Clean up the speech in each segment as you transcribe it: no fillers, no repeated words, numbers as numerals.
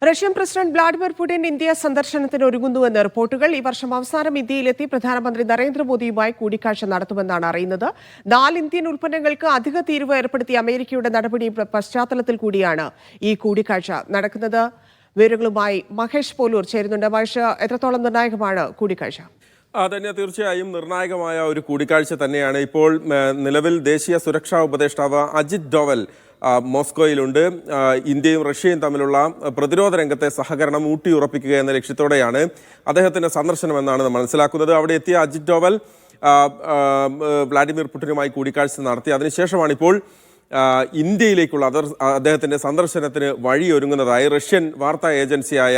Russian president Vladimir Putin India സന്ദർശനത്തിന് ഒരുങ്ങുന്നുവെന്ന് റിപ്പോർട്ടുകൾ. ഈ വർഷം അവസാനം ഇന്ത്യയിലെത്തി പ്രധാനമന്ത്രി നരേന്ദ്രമോദിയുമായി കൂടിക്കാഴ്ച നടത്തുമെന്നാണ് അറിയുന്നത്. 4 ഇന്ത്യൻ ഉൽപ്പന്നങ്ങൾക്ക് അധിക തീരുവ ഏർപ്പെടുത്തിയ അമേരിക്കയുടെ നടപടി പശ്ചാത്തലത്തിൽ കൂടിയാണ് ഈ കൂടിക്കാഴ്ച നടക്കുന്നത്. വിവരങ്ങളുമായി മഹേഷ് പോലൂർ ചേരുന്നുണ്ട്. മഹേഷ്, എത്രത്തോളം നിർണായകമാണ് കൂടിക്കാഴ്ച? അതന്നെ, തീർച്ചയായും നിർണായകമായ ഒരു കൂടിക്കാഴ്ച തന്നെയാണ്. ഇപ്പോൾ നിലവിൽ ദേശീയ സുരക്ഷാ ഉപദേഷ്ടാവ് അജിത് ഡോവൽ മോസ്കോയിലുണ്ട്. ഇന്ത്യയും റഷ്യയും തമ്മിലുള്ള പ്രതിരോധ രംഗത്തെ സഹകരണം ഊട്ടിയുറപ്പിക്കുക എന്ന ലക്ഷ്യത്തോടെയാണ് അദ്ദേഹത്തിന്റെ സന്ദർശനമെന്നാണ് മനസ്സിലാക്കുന്നത്. അവിടെ എത്തിയ അജിത് ഡോവൽ വ്ളാഡിമിർ പുടിനുമായി കൂടിക്കാഴ്ച നടത്തി. അതിനുശേഷമാണ് ഇപ്പോൾ ഇന്ത്യയിലേക്കുള്ള അദ്ദേഹത്തിന്റെ സന്ദർശനത്തിന് വഴിയൊരുങ്ങുന്നതായി റഷ്യൻ വാർത്താ ഏജൻസിയായ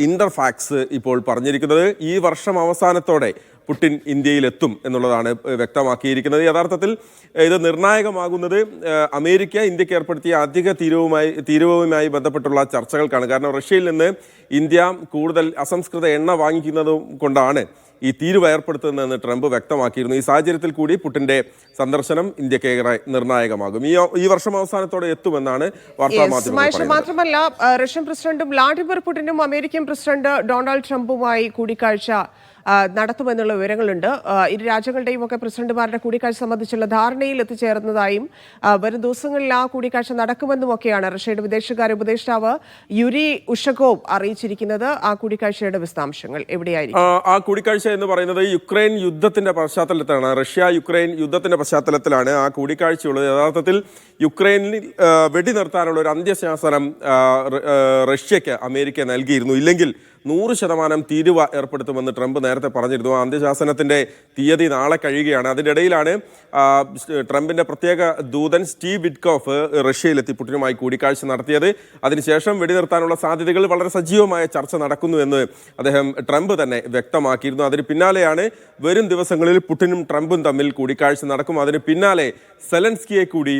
ഇന്റർഫാക്സ് ഇപ്പോൾ പറഞ്ഞിരിക്കുന്നത്. ഈ വർഷം അവസാനത്തോടെ പുടിൻ ഇന്ത്യയിലെത്തും എന്നുള്ളതാണ് വ്യക്തമാക്കിയിരിക്കുന്നത്. യഥാർത്ഥത്തിൽ ഇത് നിർണായകമാകുന്നത് അമേരിക്ക ഇന്ത്യക്ക് ഏർപ്പെടുത്തിയ അധിക തീരുവയുമായി ബന്ധപ്പെട്ടുള്ള ചർച്ചകൾക്കാണ്. കാരണം റഷ്യയിൽ നിന്ന് ഇന്ത്യ കൂടുതൽ അസംസ്കൃത എണ്ണ വാങ്ങിക്കുന്നത് കൊണ്ടാണ് ഈ തീരുവ ഏർപ്പെടുത്തുന്നതെന്ന് ട്രംപ് വ്യക്തമാക്കിയിരുന്നു. ഈ സാഹചര്യത്തിൽ കൂടി പുടിന്റെ സന്ദർശനം ഇന്ത്യക്ക് ഏറെ നിർണായകമാകും. ഈ വർഷം അവസാനത്തോടെ എത്തുമെന്നാണ് വാർത്താമാധ്യമങ്ങൾ. മാത്രമല്ല, റഷ്യൻ പ്രസിഡന്റ് വ്ളാഡിമിർ പുടിനും അമേരിക്കൻ പ്രസിഡന്റ് ഡൊണാൾഡ് ട്രംപുമായി കൂടിക്കാഴ്ച നടത്തുമെന്നുള്ള വിവരങ്ങളുണ്ട്. ഇരു രാജ്യങ്ങളുടെയും ഒക്കെ പ്രസിഡന്റുമാരുടെ കൂടിക്കാഴ്ച സംബന്ധിച്ചുള്ള ധാരണയിൽ എത്തിച്ചേർന്നതായും വരും ദിവസങ്ങളിൽ ആ കൂടിക്കാഴ്ച നടക്കുമെന്നുമൊക്കെയാണ് റഷ്യയുടെ വിദേശകാര്യ ഉപദേഷ്ടാവ് യുരി ഉഷകോവ് അറിയിച്ചിരിക്കുന്നത്. ആ കൂടിക്കാഴ്ചയുടെ വിശദാംശങ്ങൾ എവിടെയായിരിക്കും? ആ കൂടിക്കാഴ്ച എന്ന് പറയുന്നത് യുക്രൈൻ യുദ്ധത്തിന്റെ പശ്ചാത്തലത്തിലാണ്. റഷ്യ യുക്രൈൻ യുദ്ധത്തിന്റെ പശ്ചാത്തലത്തിലാണ് ആ കൂടിക്കാഴ്ചയുള്ളത്. യഥാർത്ഥത്തിൽ യുക്രൈനിൽ വെടിനിർത്താനുള്ള ഒരു അന്ത്യശാസനം റഷ്യക്ക് അമേരിക്ക നൽകിയിരുന്നു. ഇല്ലെങ്കിൽ 100% തീരുവ ഏർപ്പെടുത്തുമെന്ന് ട്രംപ് നേരത്തെ പറഞ്ഞിരുന്നു. ആ അന്ത്യശാസനത്തിന്റെ തീയതി നാളെ കഴിയുകയാണ്. അതിനിടയിലാണ് ട്രംപിന്റെ പ്രത്യേക ദൂതൻ സ്റ്റീവ് വിറ്റ്കോഫ് റഷ്യയിലെത്തി പുടിനുമായി കൂടിക്കാഴ്ച നടത്തിയത്. അതിനുശേഷം വെടിനിർത്താനുള്ള സാധ്യതകൾ വളരെ സജീവമായ ചർച്ച നടക്കുന്നു എന്ന് ട്രംപ് തന്നെ വ്യക്തമാക്കിയിരുന്നു. അതിന് പിന്നാലെയാണ് വരും ദിവസങ്ങളിൽ പുടിനും ട്രംപും തമ്മിൽ കൂടിക്കാഴ്ച നടക്കും. അതിന് പിന്നാലെ സെലൻസ്കിയെ കൂടി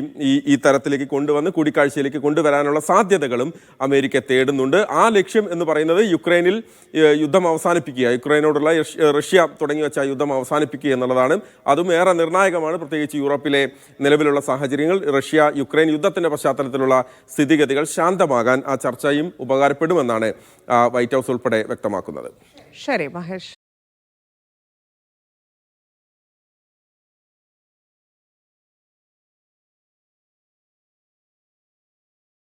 ഈ തരത്തിലേക്ക് കൊണ്ടുവന്ന് കൂടിക്കാഴ്ചയിലേക്ക് കൊണ്ടുവരാനുള്ള സാധ്യതകളും അമേരിക്ക തേടുന്നുണ്ട്. ആ ലക്ഷ്യം എന്ന് പറയുന്നത് യുക്രൈനിൽ യുദ്ധം അവസാനിപ്പിക്കുക, യുക്രൈനോടുള്ള റഷ്യ തുടങ്ങി വെച്ച യുദ്ധം അവസാനിപ്പിക്കുക എന്നുള്ളതാണ്. അതും ഏറെ നിർണായകമാണ്. പ്രത്യേകിച്ച് യൂറോപ്പിലെ നിലവിലുള്ള സാഹചര്യങ്ങൾ, റഷ്യ യുക്രൈൻ യുദ്ധത്തിന്റെ പശ്ചാത്തലത്തിലുള്ള സ്ഥിതിഗതികൾ ശാന്തമാകാൻ ആ ചർച്ചയും ഉപകാരപ്പെടുമെന്നാണ് വൈറ്റ് ഹൗസ് ഉൾപ്പെടെ വ്യക്തമാക്കുന്നത്. ശരി മഹേഷ്.